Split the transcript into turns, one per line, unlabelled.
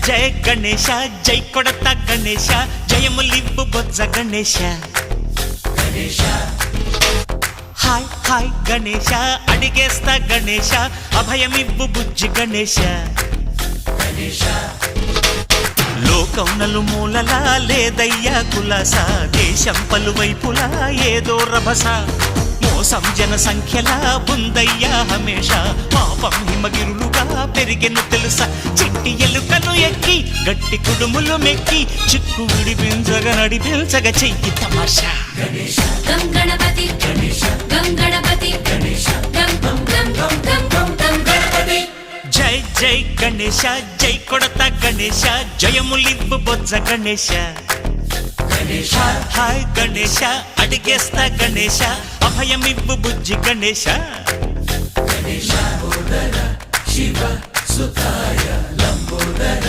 జయ గణేశ జై కొడత గణేశ జయములివ్వు బొజ్జ Ganesha hi hi Ganesha అడిగేస్తా Ganesha అభయమివ్వు బుజ్జి గణేశ లోకం నలుమూలలా లేదయ్యా కులాస దేశం పలువైపులా ఏదో రభస మోసం జన సంఖ్యలా ఉందయ్యా హమేష పాపం హిమగిరులుగా పెరిగెను తెలుసా చిట్టి ఎలుకను ఎక్కి గట్టి కుడుములు మెక్కి చిక్కు విడిపించగా నడిపించగా చెయ్యి తమాషా
గం గణపతి గం గణపతి గం గం గం గం గం గం గణపతి
జై జై గణేశ జై కొడత గణేశ జయములివ్వు బొజ్జ గణేశ హాయ్ గణేశ అడిగేస్తా గణేశ అభయమివ్వు బుజ్జి గణేశ
శివ సుతాయ లంబోదర